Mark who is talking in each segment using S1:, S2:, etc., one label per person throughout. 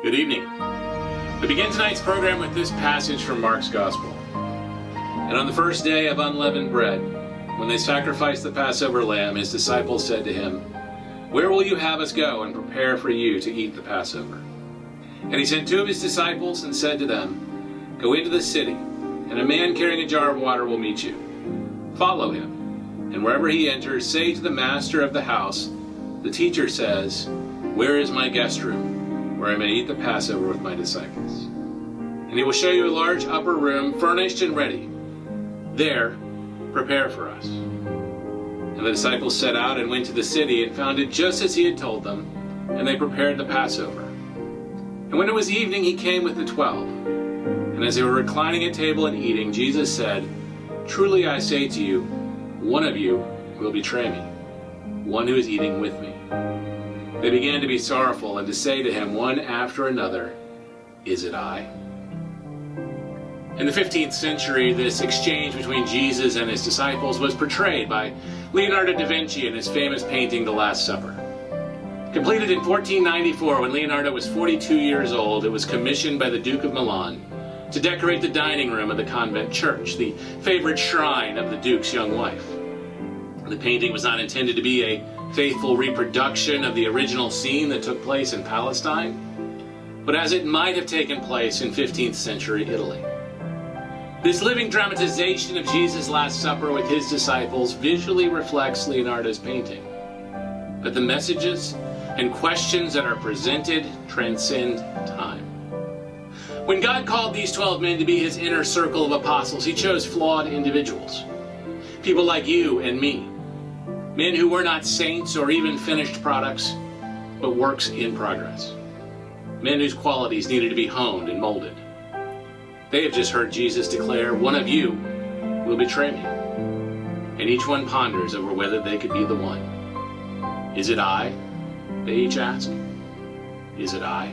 S1: Good evening. We begin tonight's program with this passage from Mark's Gospel. And on the first day of unleavened bread, when they sacrificed the Passover lamb, his disciples said to him, "Where will you have us go and prepare for you to eat the Passover?" And he sent two of his disciples and said to them, "Go into the city, and a man carrying a jar of water will meet you. Follow him, and wherever he enters, say to the master of the house, 'The teacher says, where is my guest room, where I may eat the Passover with my disciples?' And he will show you a large upper room, furnished and ready. There, prepare for us." And the disciples set out and went to the city and found it just as he had told them, and they prepared the Passover. And when it was evening, he came with the 12. And as they were reclining at table and eating, Jesus said, "Truly I say to you, one of you will betray me, one who is eating with me." They began to be sorrowful and to say to him one after another, "Is it I?" In the 15th century, this exchange between Jesus and his disciples was portrayed by Leonardo da Vinci in his famous painting, The Last Supper. Completed in 1494, when Leonardo was 42 years old, it was commissioned by the Duke of Milan to decorate the dining room of the convent church, the favorite shrine of the Duke's young wife. The painting was not intended to be a faithful reproduction of the original scene that took place in Palestine, but as it might have taken place in 15th century Italy. This living dramatization of Jesus' Last Supper with his disciples visually reflects Leonardo's painting, but the messages and questions that are presented transcend time. When God called these 12 men to be his inner circle of apostles, he chose flawed individuals, people like you and me, men who were not saints or even finished products, but works in progress, men whose qualities needed to be honed and molded. They have just heard Jesus declare, "One of you will betray me," and each one ponders over whether they could be the one. "Is it I?" they each ask. "Is it I?"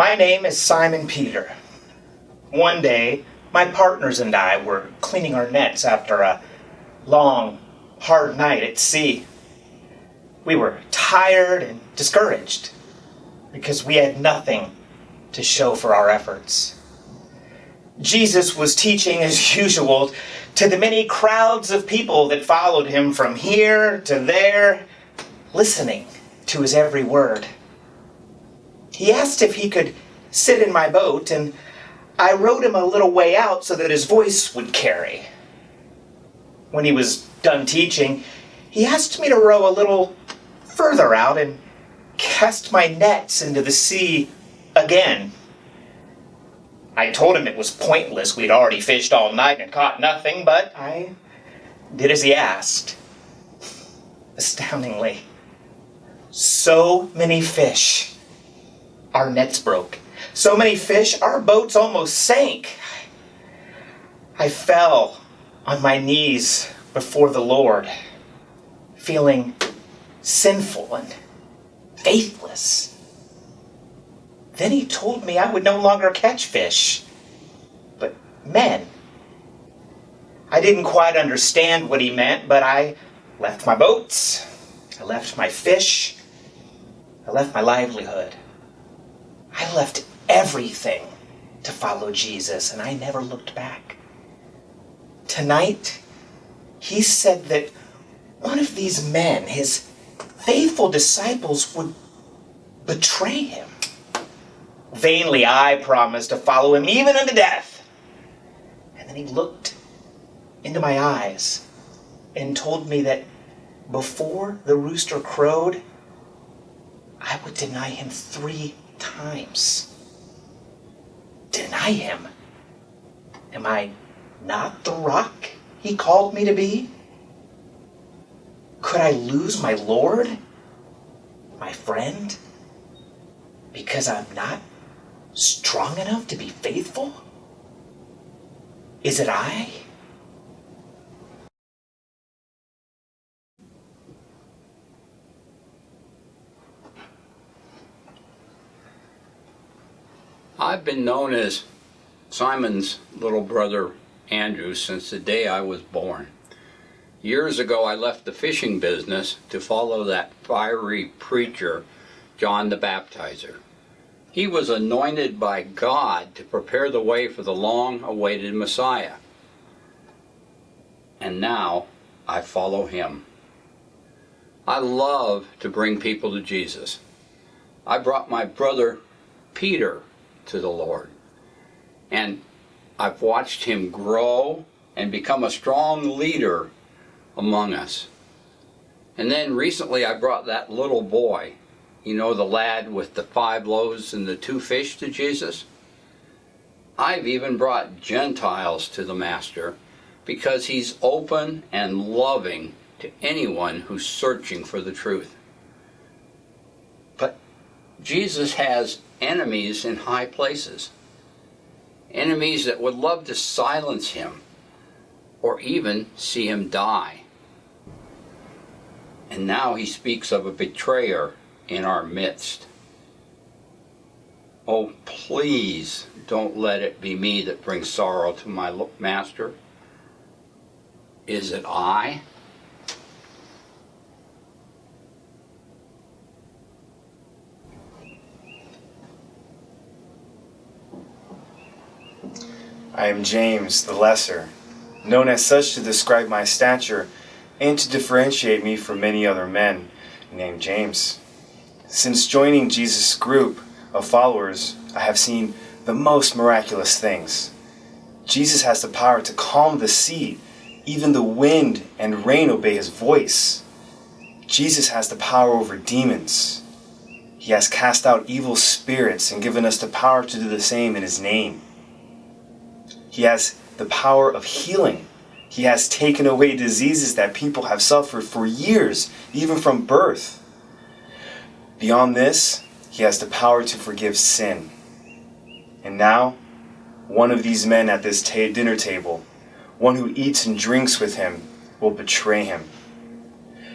S2: My name is Simon Peter. One day, my partners and I were cleaning our nets after a long, hard night at sea. We were tired and discouraged because we had nothing to show for our efforts. Jesus was teaching as usual to the many crowds of people that followed him from here to there, listening to his every word. He asked if he could sit in my boat, and I rowed him a little way out so that his voice would carry. When he was done teaching, he asked me to row a little further out and cast my nets into the sea again. I told him it was pointless. We'd already fished all night and caught nothing, but I did as he asked. Astoundingly, so many fish. Our nets broke. So many fish, our boats almost sank. I fell on my knees before the Lord, feeling sinful and faithless. Then he told me I would no longer catch fish, but men. I didn't quite understand what he meant, but I left my boats, I left my fish, I left my livelihood. I left everything to follow Jesus, and I never looked back. Tonight, he said that one of these men, his faithful disciples, would betray him. Vainly I promised to follow him even unto death. And then he looked into my eyes and told me that before the rooster crowed, I would deny him 3 times. Deny him? Am I not the rock he called me to be? Could I lose my Lord, my friend, because I'm not strong enough to be faithful? Is it I?
S3: I've been known as Simon's little brother Andrew since the day I was born. Years ago I left the fishing business to follow that fiery preacher, John the Baptizer. He was anointed by God to prepare the way for the long-awaited Messiah. And now I follow him. I love to bring people to Jesus. I brought my brother Peter to the Lord, and I've watched him grow and become a strong leader among us. And then recently I brought that little boy, you know, the lad with the 5 loaves and the 2 fish, to Jesus. I've even brought Gentiles to the Master because he's open and loving to anyone who's searching for the truth. But Jesus has enemies in high places, enemies that would love to silence him or even see him die. And now he speaks of a betrayer in our midst. Oh, please don't let it be me that brings sorrow to my Master. Is it I?
S4: I am James the Lesser, known as such to describe my stature and to differentiate me from many other men named James. Since joining Jesus' group of followers, I have seen the most miraculous things. Jesus has the power to calm the sea. Even the wind and rain obey his voice. Jesus has the power over demons. He has cast out evil spirits and given us the power to do the same in his name. He has the power of healing. He has taken away diseases that people have suffered for years, even from birth. Beyond this, he has the power to forgive sin. And now, one of these men at this dinner table, one who eats and drinks with him, will betray him.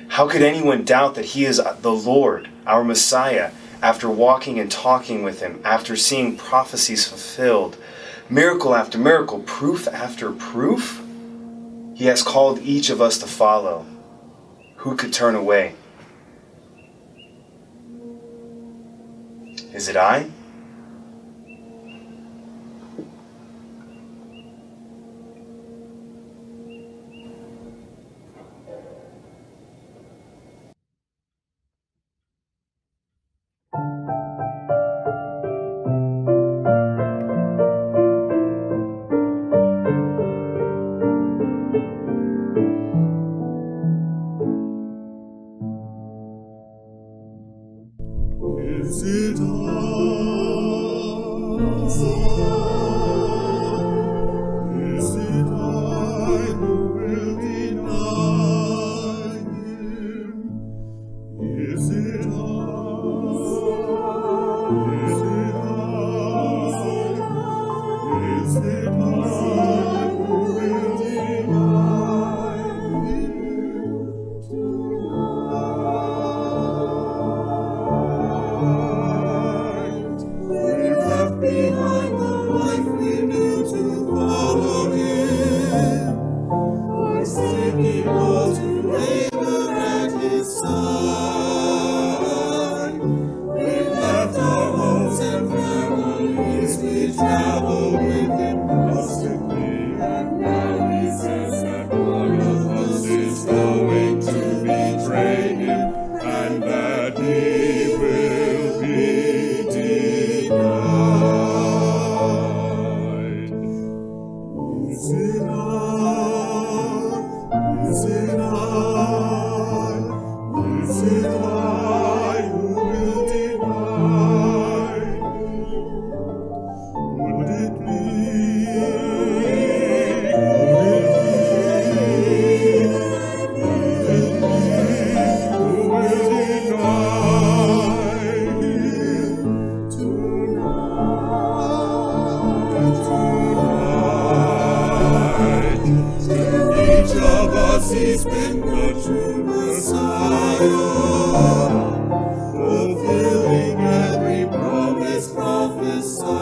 S4: How could anyone doubt that he is the Lord, our Messiah, after walking and talking with him, after seeing prophecies fulfilled, miracle after miracle, proof after proof, he has called each of us to follow. Who could turn away? Is it I?
S5: Is it I? Is it I who will deny him? Is it I? Is it I? Is it I who will deny him tonight? We left behind the life we knew to follow him, forsaking all to labor at his side. We left our homes and families, we traveled with him constantly, and now he says that one of us is going to betray him, and that he will be denied. Is it I? Is it I? Is it I who will deny him? Would it be? Would it be? Who will deny him tonight? To each of us he's been the true Messiah, fulfilling every promise prophesied.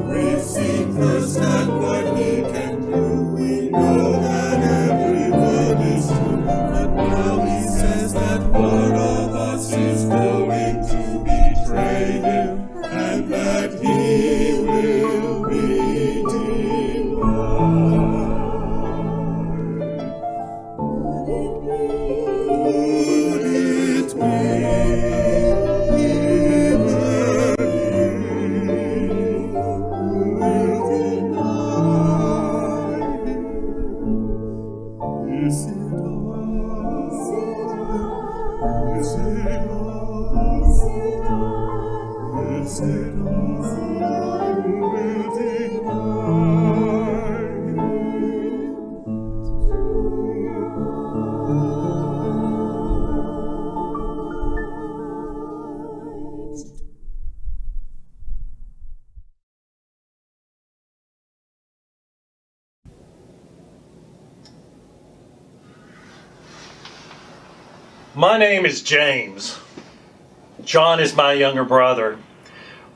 S5: We've seen firsthand what he can do. We know that every word is true. But now he says that one of us is going to betray him, and that he will be denied. Would it be either he who will deny him? Is it I? Is it I? Is it I who will deny him?
S6: My name is James. John is my younger brother.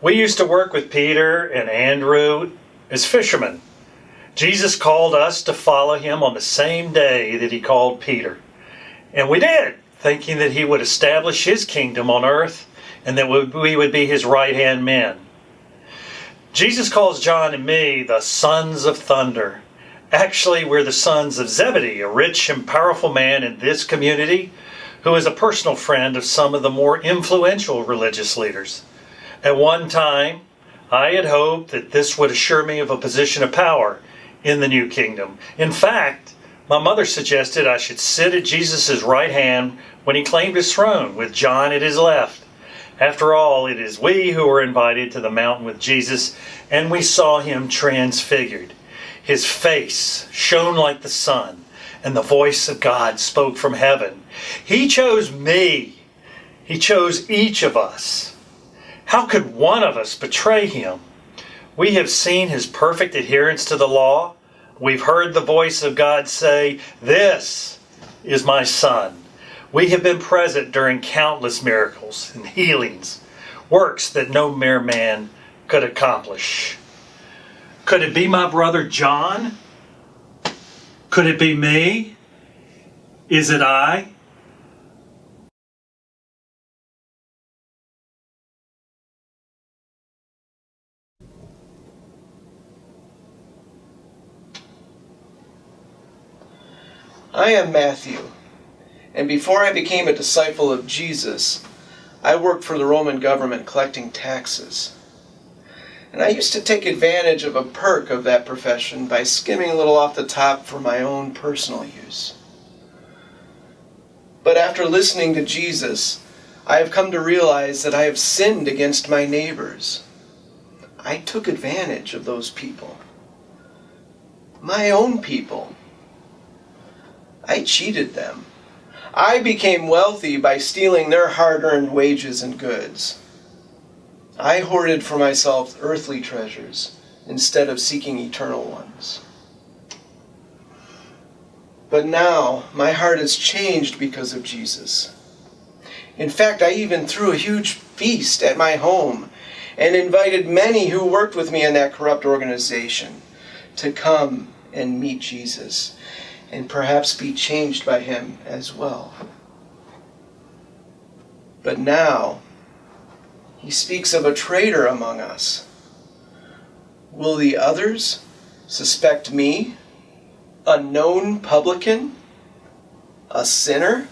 S6: We used to work with Peter and Andrew as fishermen. Jesus called us to follow him on the same day that he called Peter. And we did, thinking that he would establish his kingdom on earth and that we would be his right-hand men. Jesus calls John and me the sons of thunder. Actually, we're the sons of Zebedee, a rich and powerful man in this community who is a personal friend of some of the more influential religious leaders. At one time, I had hoped that this would assure me of a position of power in the new kingdom. In fact, my mother suggested I should sit at Jesus' right hand when he claimed his throne, with John at his left. After all, it is we who were invited to the mountain with Jesus, and we saw him transfigured. His face shone like the sun, and the voice of God spoke from heaven. He chose me. He chose each of us. How could one of us betray him? We have seen his perfect adherence to the law. We've heard the voice of God say, "This is my son." We have been present during countless miracles and healings, works that no mere man could accomplish. Could it be my brother John? Could it be me? Is it I?
S7: I am Matthew, and before I became a disciple of Jesus, I worked for the Roman government collecting taxes. And I used to take advantage of a perk of that profession by skimming a little off the top for my own personal use. But after listening to Jesus, I have come to realize that I have sinned against my neighbors. I took advantage of those people. My own people. I cheated them. I became wealthy by stealing their hard-earned wages and goods. I hoarded for myself earthly treasures instead of seeking eternal ones. But now, my heart has changed because of Jesus. In fact, I even threw a huge feast at my home and invited many who worked with me in that corrupt organization to come and meet Jesus and perhaps be changed by him as well. But now, he speaks of a traitor among us. Will the others suspect me, a known publican, a sinner?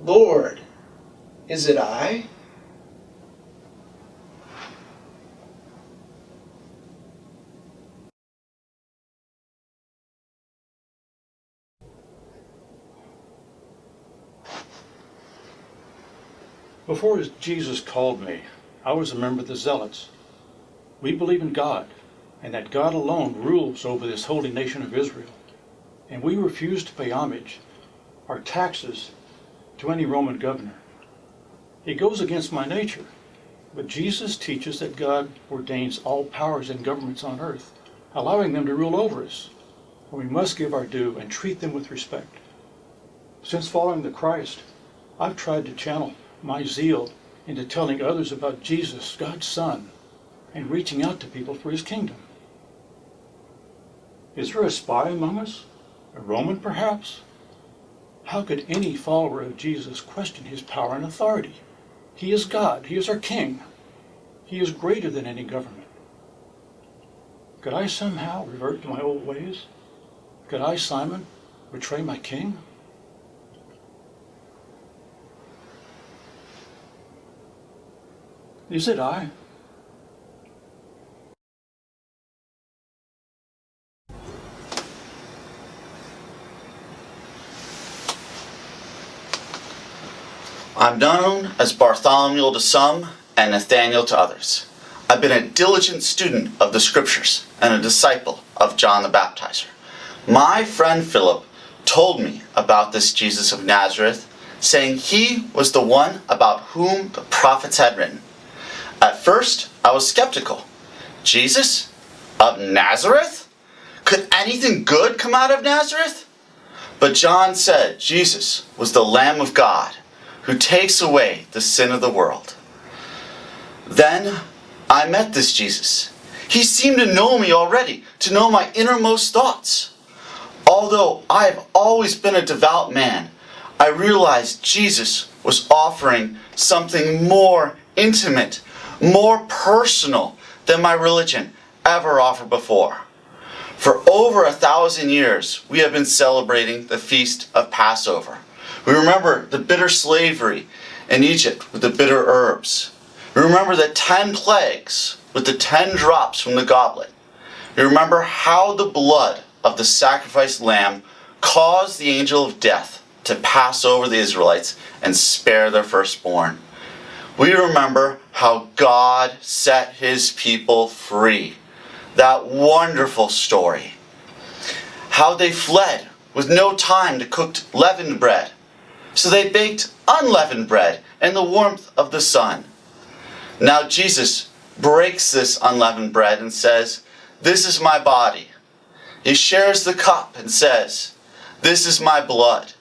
S7: Lord, is it I?
S8: Before Jesus called me, I was a member of the Zealots. We believe in God, and that God alone rules over this holy nation of Israel. And we refuse to pay homage, our taxes, to any Roman governor. It goes against my nature, but Jesus teaches that God ordains all powers and governments on earth, allowing them to rule over us. And we must give our due and treat them with respect. Since following the Christ, I've tried to channel my zeal into telling others about Jesus, God's Son, and reaching out to people for his kingdom. Is there a spy among us? A Roman, perhaps? How could any follower of Jesus question his power and authority? He is God. He is our King. He is greater than any government. Could I somehow revert to my old ways? Could I, Simon, betray my King? Is it I?
S9: I'm known as Bartholomew to some and Nathaniel to others. I've been a diligent student of the Scriptures and a disciple of John the Baptizer. My friend Philip told me about this Jesus of Nazareth, saying he was the one about whom the prophets had written. At first, I was skeptical. Jesus of Nazareth? Could anything good come out of Nazareth? But John said Jesus was the Lamb of God who takes away the sin of the world. Then I met this Jesus. He seemed to know me already, to know my innermost thoughts. Although I have always been a devout man, I realized Jesus was offering something more intimate, more personal than my religion ever offered before. For over 1,000 years, we have been celebrating the Feast of Passover. We remember the bitter slavery in Egypt with the bitter herbs. We remember the 10 plagues with the 10 drops from the goblet. We remember how the blood of the sacrificed lamb caused the angel of death to pass over the Israelites and spare their firstborn. We remember how God set his people free. That wonderful story. How they fled with no time to cook leavened bread. So they baked unleavened bread in the warmth of the sun. Now Jesus breaks this unleavened bread and says, "This is my body." He shares the cup and says, "This is my blood."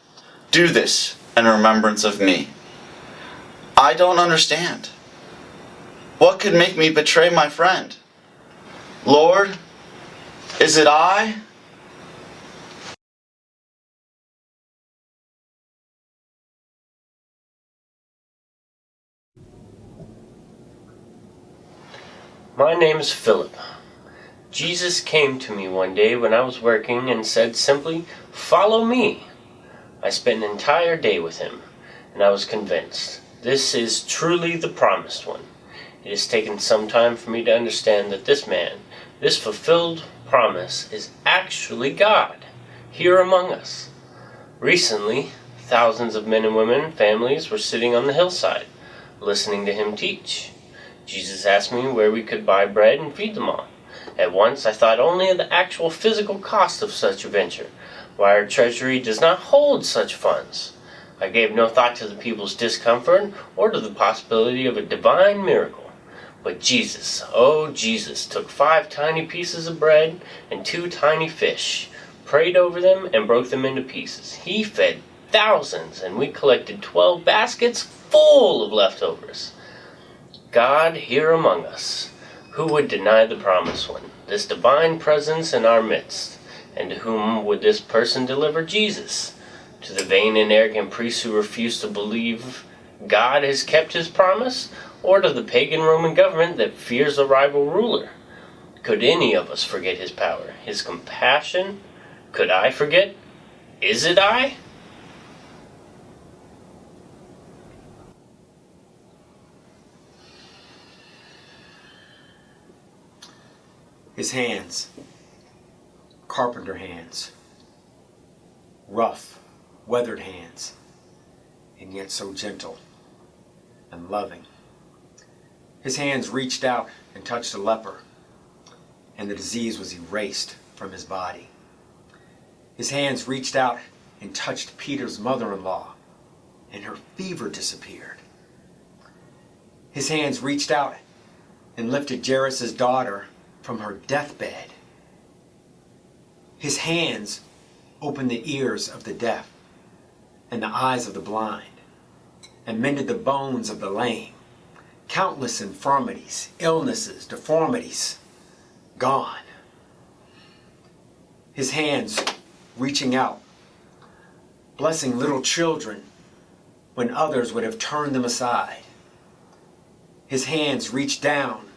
S9: Do this in remembrance of me. I don't understand. What could make me betray my friend? Lord, is it I?
S10: My name is Philip. Jesus came to me one day when I was working and said simply, "Follow me." I spent an entire day with him, and I was convinced this is truly the promised one. It has taken some time for me to understand that this man, this fulfilled promise, is actually God, here among us. Recently, thousands of men and women and families were sitting on the hillside, listening to him teach. Jesus asked me where we could buy bread and feed them all. At once I thought only of the actual physical cost of such a venture, why our treasury does not hold such funds. I gave no thought to the people's discomfort or to the possibility of a divine miracle. But Jesus, oh Jesus, took 5 tiny pieces of bread and 2 tiny fish, prayed over them, and broke them into pieces. He fed thousands, and we collected 12 baskets full of leftovers. God here among us. Who would deny the promised one, this divine presence in our midst? And to whom would this person deliver Jesus? To the vain and arrogant priests who refuse to believe God has kept his promise? Or to the pagan Roman government that fears a rival ruler? Could any of us forget his power, his compassion? Could I forget? Is it I?
S11: His hands, carpenter hands, rough, weathered hands, and yet so gentle and loving. His hands reached out and touched a leper, and the disease was erased from his body. His hands reached out and touched Peter's mother-in-law, and her fever disappeared. His hands reached out and lifted Jairus' daughter from her deathbed. His hands opened the ears of the deaf and the eyes of the blind, and mended the bones of the lame. Countless infirmities, illnesses, deformities, gone. His hands reaching out, blessing little children when others would have turned them aside. His hands reached down,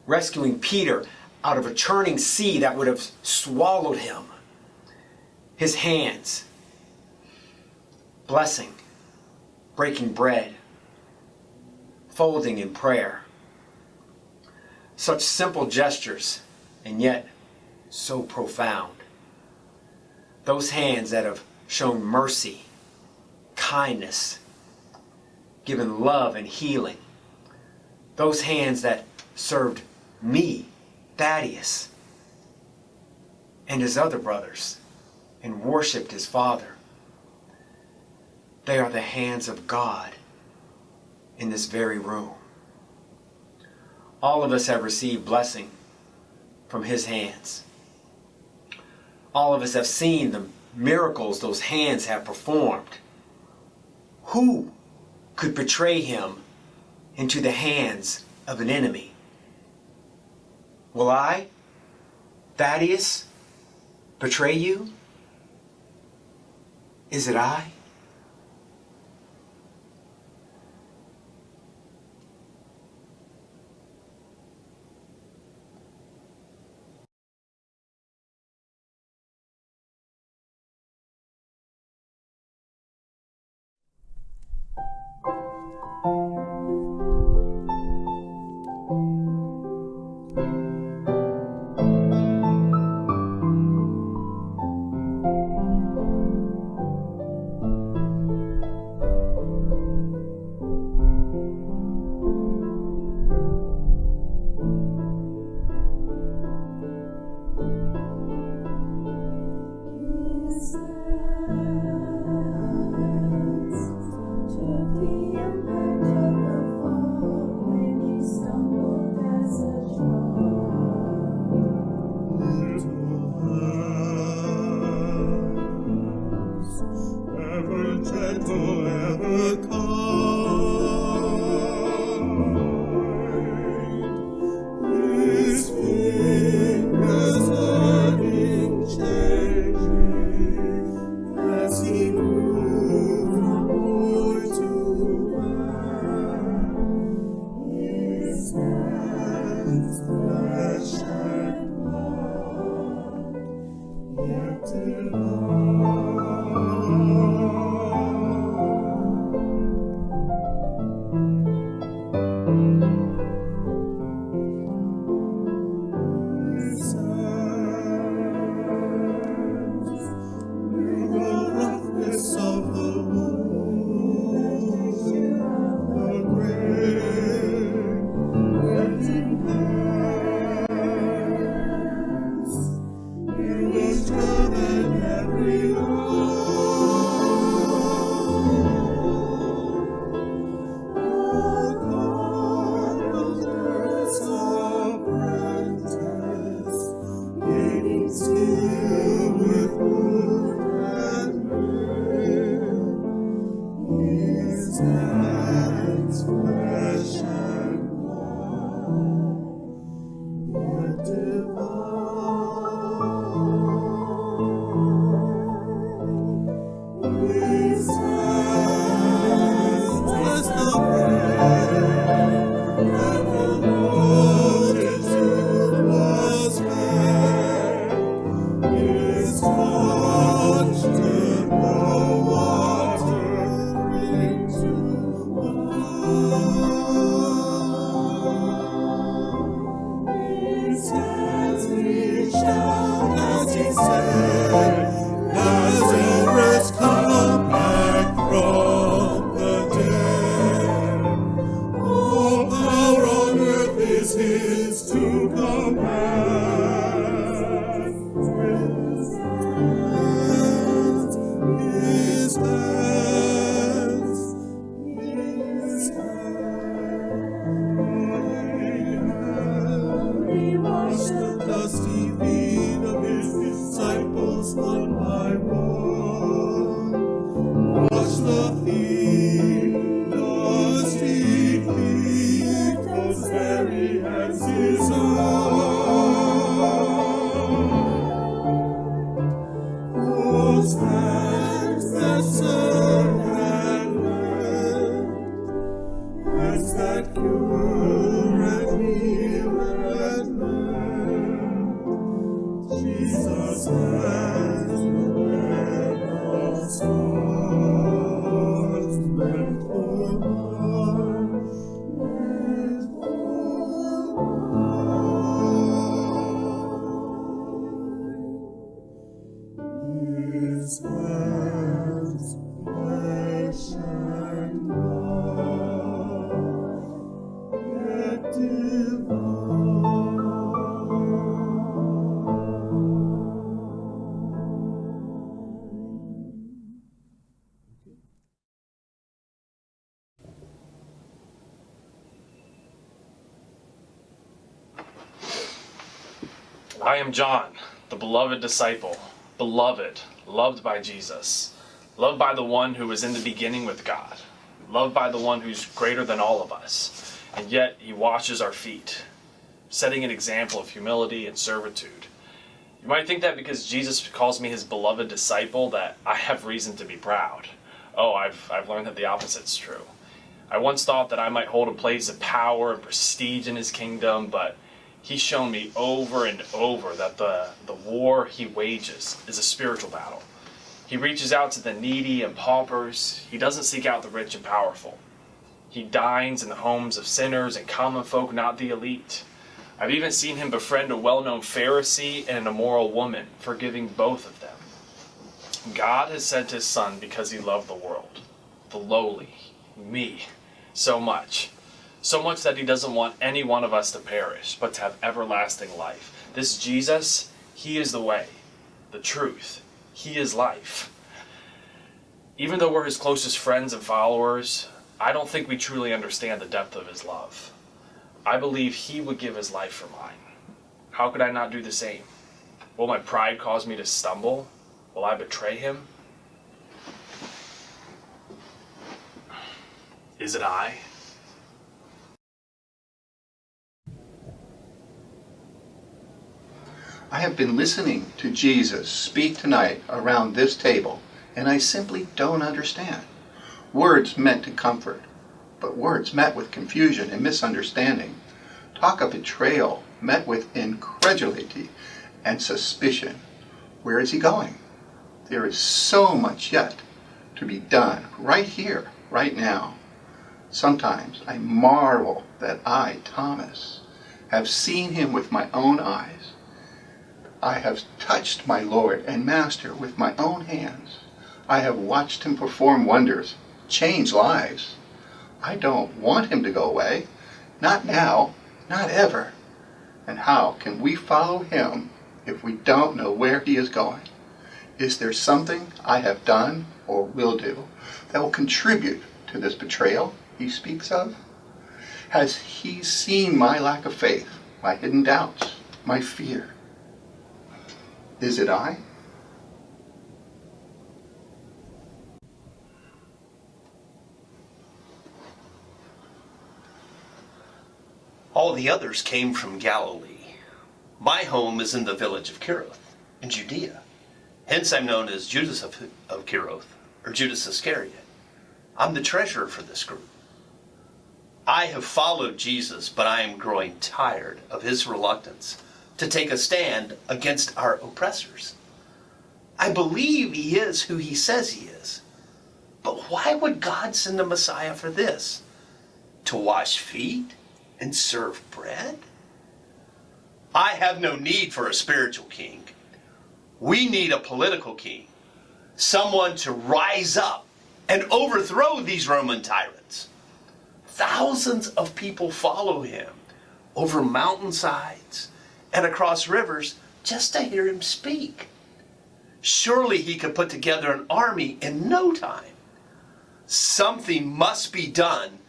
S11: rescuing Peter out of a churning sea that would have swallowed him. His hands blessing, breaking bread, folding in prayer. Such simple gestures, and yet so profound. Those hands that have shown mercy, kindness, given love and healing. Those hands that served me, Thaddeus, and his other brothers, and worshiped his Father. They are the hands of God in this very room. All of us have received blessing from his hands. All of us have seen the miracles those hands have performed. Who could betray him into the hands of an enemy? Will I, Thaddeus, betray you? Is it I?
S5: Took the impact of the fall when he stumbled as a child. flesh and blood, yet divine. Of the wound, the grave, waiting hands, He was driven every road. A carpenter's apprentice, gaining skill with wood and His hands, flesh and blood, yet divine. His hands was the bread, and the multitude was fed. His touch did no water into wine. His hands reached out as He said, Lazarus, come back from the dead. All power on earth is His to command. His hands, He washed the dusty feet of His disciples one by one. Wash the feet, dusty feet, those very hands His own. Those hands that serve and lend, hands that cure and heal and mend. Jesus' hands, the bed of scars, meant for one, meant for one. His hands, flesh and blood, yet divine.
S12: I am John, the beloved disciple, beloved, loved by Jesus, loved by the one who was in the beginning with God, loved by the one who's greater than all of us, and yet He washes our feet, setting an example of humility and servitude. You might think that because Jesus calls me His beloved disciple that I have reason to be proud. Oh, I've learned that the opposite's true. I once thought that I might hold a place of power and prestige in His kingdom, but He's shown me over and over that the war He wages is a spiritual battle. He reaches out to the needy and paupers. He doesn't seek out the rich and powerful. He dines in the homes of sinners and common folk, not the elite. I've even seen Him befriend a well-known Pharisee and an immoral woman, forgiving both of them. God has sent His Son because He loved the world, the lowly, me, so much. So much that He doesn't want any one of us to perish, but to have everlasting life. This Jesus, He is the way, the truth. He is life. Even though we're His closest friends and followers, I don't think we truly understand the depth of His love. I believe He would give His life for mine. How could I not do the same? Will my pride cause me to stumble? Will I betray Him? Is it I?
S13: I have been listening to Jesus speak tonight around this table, and I simply don't understand. Words meant to comfort, but words met with confusion and misunderstanding. Talk of betrayal met with incredulity and suspicion. Where is he going? There is so much yet to be done right here, right now. Sometimes I marvel that I, Thomas, have seen him with my own eyes. I have touched my Lord and Master with my own hands. I have watched him perform wonders, change lives. I don't want him to go away. Not now, not ever. And how can we follow him if we don't know where he is going? Is there something I have done or will do that will contribute to this betrayal he speaks of? Has he seen my lack of faith, my hidden doubts, my fear? Is it I?
S14: All the others came from Galilee. My home is in the village of Kiroth, in Judea. Hence I'm known as Judas of Kiroth, or Judas Iscariot. I'm the treasurer for this group. I have followed Jesus, but I am growing tired of his reluctance to take a stand against our oppressors. I believe he is who he says he is. But why would God send a Messiah for this? To wash feet and serve bread? I have no need for a spiritual king. We need a political king. Someone to rise up and overthrow these Roman tyrants. Thousands of people follow him over mountainsides and across rivers just to hear him speak. Surely he could put together an army in no time. Something must be done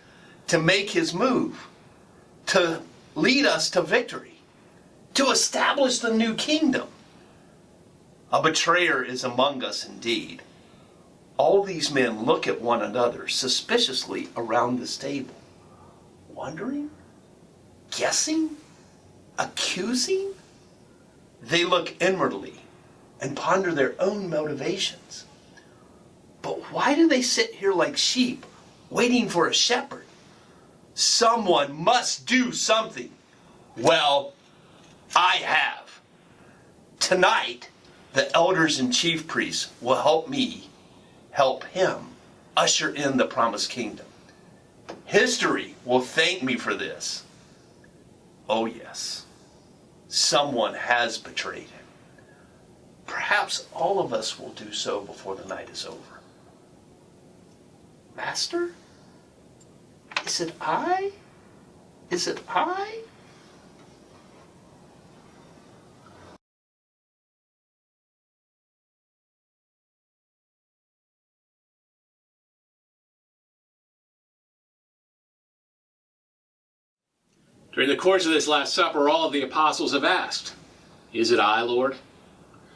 S14: to make his move, to lead us to victory, to establish the new kingdom. A betrayer is among us indeed. All these men look at one another suspiciously around this table, wondering, guessing, accusing. They look inwardly and ponder their own motivations. But why do they sit here like sheep, waiting for a shepherd? Someone must do something. Well, I have. Tonight, the elders and chief priests will help me help him usher in the promised kingdom. History will thank me for this. Oh yes, someone has betrayed him. Perhaps all of us will do so before the night is over. Master? Is it I? Is it I?
S1: During the course of this Last Supper, all of the apostles have asked, "Is it I, Lord?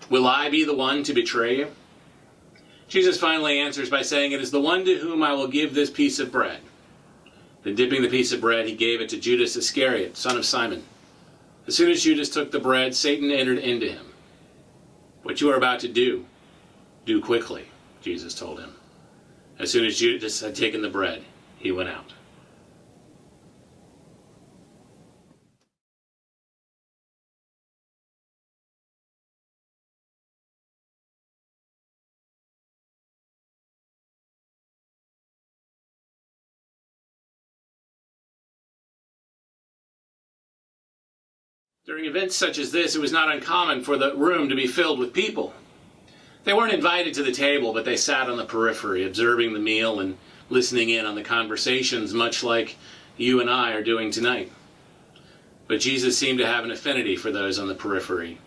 S1: Will I be the one to betray you?" Jesus finally answers by saying, "It is the one to whom I will give this piece of bread." Then dipping the piece of bread, he gave it to Judas Iscariot, son of Simon. As soon as Judas took the bread, Satan entered into him. "What you are about to do, do quickly," Jesus told him. As soon as Judas had taken the bread, he went out. During events such as this, it was not uncommon for the room to be filled with people. They weren't invited to the table, but they sat on the periphery, observing the meal and listening in on the conversations, much like you and I are doing tonight. But Jesus seemed to have an affinity for those on the periphery,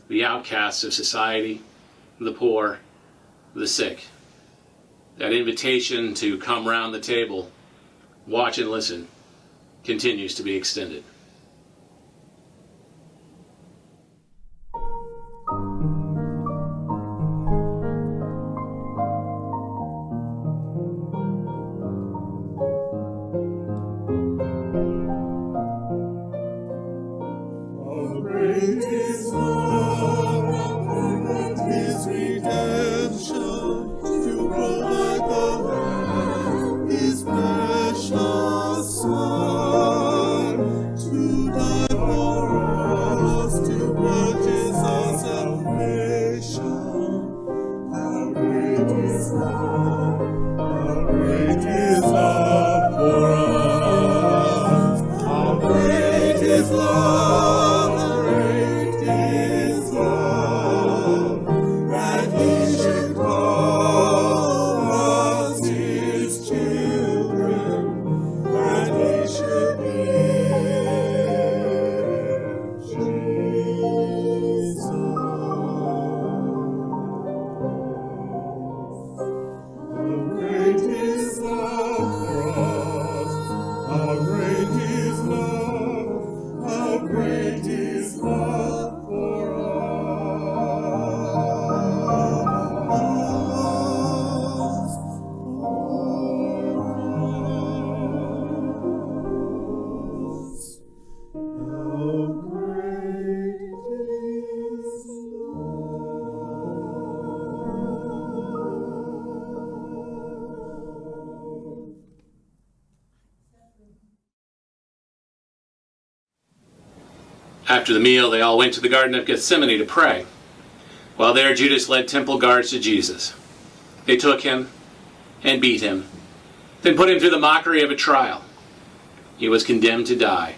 S1: the outcasts of society, the poor, the sick. That invitation to come round the table, watch and listen, continues to be extended.
S5: His precious Son to is love, great is love, that he should call us his children, that he should give Jesus. How great is love for us, how great is love, how great is love for us, How great is
S1: After the meal, they all went to the Garden of Gethsemane to pray. While there, Judas led temple guards to Jesus. They took him and beat him, then put him through the mockery of a trial. He was condemned to die.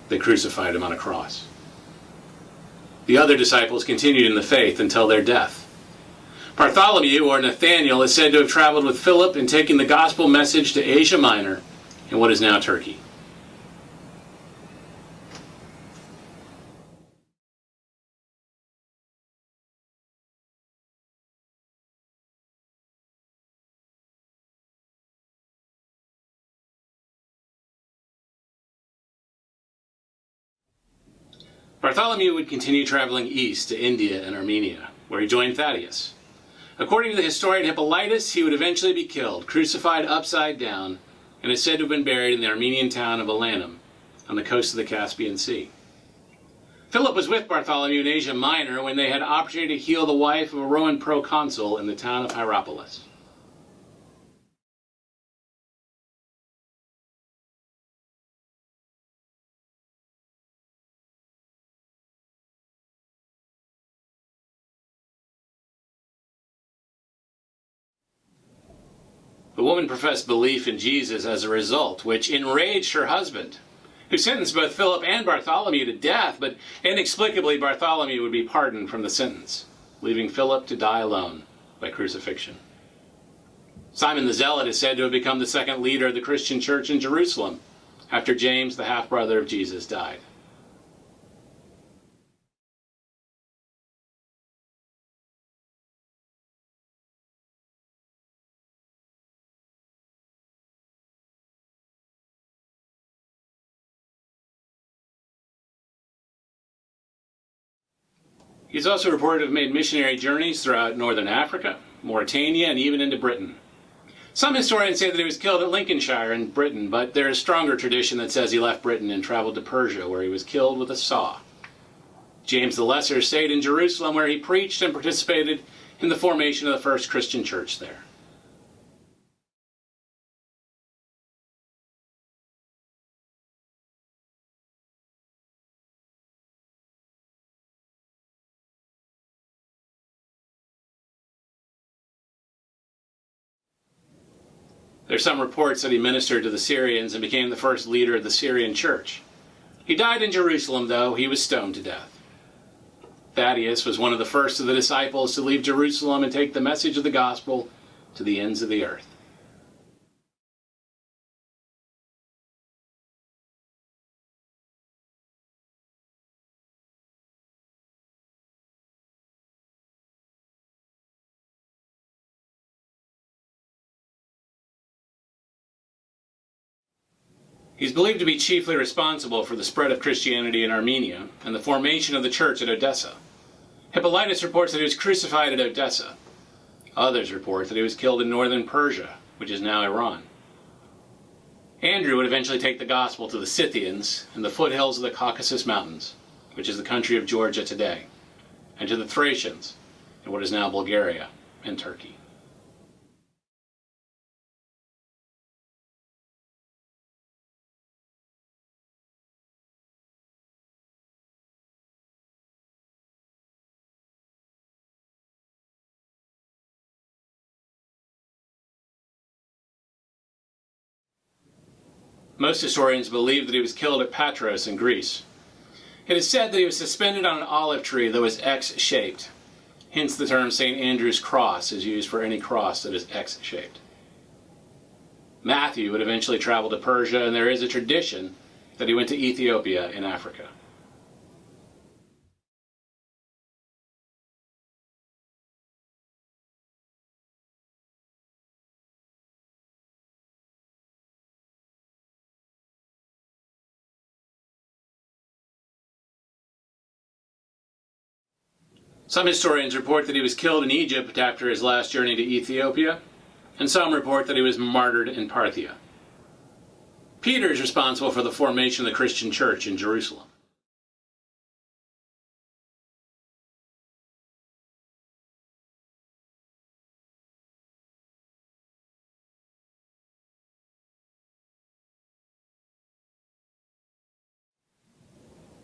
S1: They crucified him on a cross. The other disciples continued in the faith until their death. Bartholomew, or Nathanael, is said to have traveled with Philip in taking the gospel message to Asia Minor in what is now Turkey. Bartholomew would continue traveling east to India and Armenia, where he joined Thaddeus. According to the historian Hippolytus, he would eventually be killed, crucified upside down, and is said to have been buried in the Armenian town of Elaine, on the coast of the Caspian Sea. Philip was with Bartholomew in Asia Minor when they had opportunity to heal the wife of a Roman proconsul in the town of Hierapolis. The woman professed belief in Jesus as a result, which enraged her husband, who sentenced both Philip and Bartholomew to death, but inexplicably Bartholomew would be pardoned from the sentence, leaving Philip to die alone by crucifixion. Simon the Zealot is said to have become the second leader of the Christian church in Jerusalem, after James, the half-brother of Jesus, died. He's also reported to have made missionary journeys throughout northern Africa, Mauritania, and even into Britain. Some historians say that he was killed at Lincolnshire in Britain, but there is stronger tradition that says he left Britain and traveled to Persia, where he was killed with a saw. James the Lesser stayed in Jerusalem, where he preached and participated in the formation of the first Christian church there. There are some reports that he ministered to the Syrians and became the first leader of the Syrian church. He died in Jerusalem, though. He was stoned to death. Thaddeus was one of the first of the disciples to leave Jerusalem and take the message of the gospel to the ends of the earth. He's believed to be chiefly responsible for the spread of Christianity in Armenia and the formation of the church at Odessa. Hippolytus reports that he was crucified at Odessa. Others report that he was killed in northern Persia, which is now Iran. Andrew would eventually take the gospel to the Scythians in the foothills of the Caucasus Mountains, which is the country of Georgia today, and to the Thracians in what is now Bulgaria and Turkey. Most historians believe that he was killed at Patras in Greece. It is said that he was suspended on an olive tree that was X-shaped. Hence the term St. Andrew's cross is used for any cross that is X-shaped. Matthew would eventually travel to Persia, and there is a tradition that he went to Ethiopia in Africa. Some historians report that he was killed in Egypt after his last journey to Ethiopia, and some report that he was martyred in Parthia. Peter is responsible for the formation of the Christian church in Jerusalem.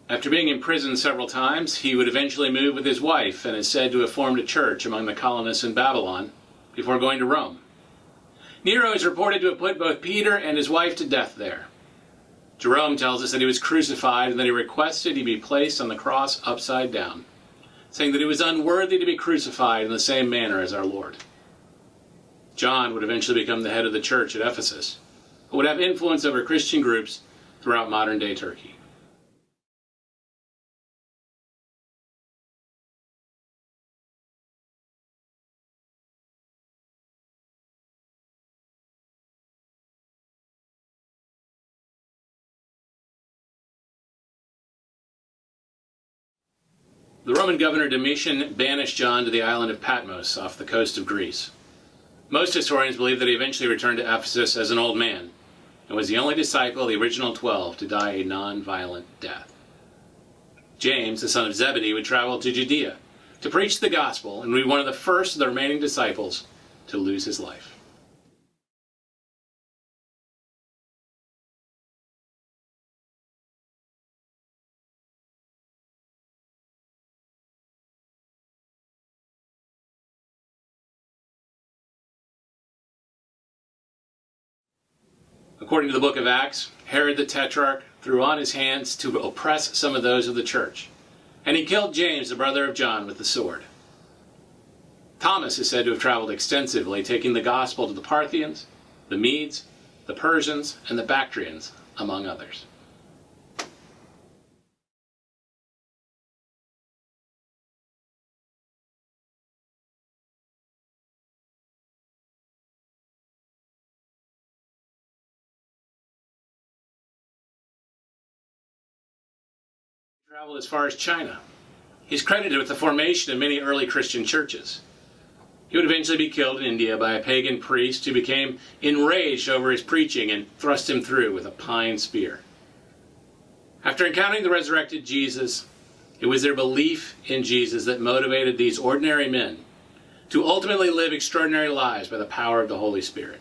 S1: After being imprisoned several times, he would eventually move with his wife and is said to have formed a church among the colonists in Babylon before going to Rome. Nero is reported to have put both Peter and his wife to death there. Jerome tells us that he was crucified and that he requested he be placed on the cross upside down, saying that he was unworthy to be crucified in the same manner as our Lord. John would eventually become the head of the church at Ephesus, but would have influence over Christian groups throughout modern-day Turkey. The Roman governor Domitian banished John to the island of Patmos off the coast of Greece. Most historians believe that he eventually returned to Ephesus as an old man and was the only disciple of the original 12 to die a non-violent death. James, the son of Zebedee, would travel to Judea to preach the gospel and be one of the first of the remaining disciples to lose his life. According to the book of Acts, Herod the Tetrarch threw on his hands to oppress some of those of the church, and he killed James, the brother of John, with the sword. Thomas is said to have traveled extensively, taking the gospel to the Parthians, the Medes, the Persians, and the Bactrians, among others. Traveled as far as China. He's credited with the formation of many early Christian churches. He would eventually be killed in India by a pagan priest who became enraged over his preaching and thrust him through with a pine spear. After encountering the resurrected Jesus, it was their belief in Jesus that motivated these ordinary men to ultimately live extraordinary lives by the power of the Holy Spirit.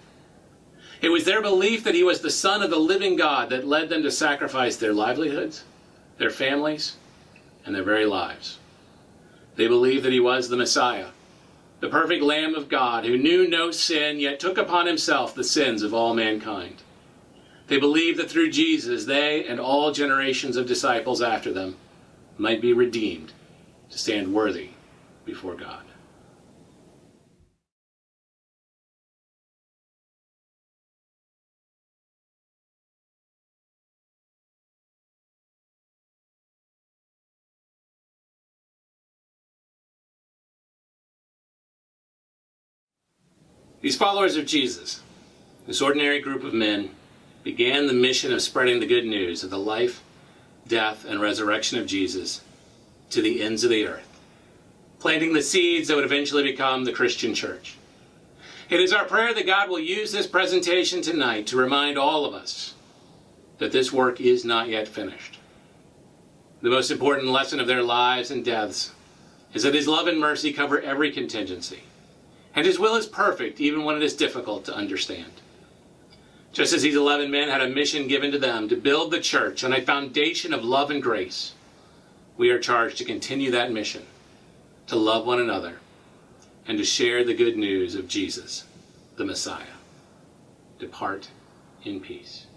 S1: It was their belief that he was the Son of the living God that led them to sacrifice their livelihoods, their families, and their very lives. They believed that he was the Messiah, the perfect Lamb of God who knew no sin, yet took upon himself the sins of all mankind. They believed that through Jesus, they and all generations of disciples after them might be redeemed to stand worthy before God. These followers of Jesus, this ordinary group of men, began the mission of spreading the good news of the life, death, and resurrection of Jesus to the ends of the earth, planting the seeds that would eventually become the Christian church. It is our prayer that God will use this presentation tonight to remind all of us that this work is not yet finished. The most important lesson of their lives and deaths is that his love and mercy cover every contingency, and his will is perfect even when it is difficult to understand. Just as these 11 men had a mission given to them to build the church on a foundation of love and grace, we are charged to continue that mission, to love one another, and to share the good news of Jesus, the Messiah. Depart in peace.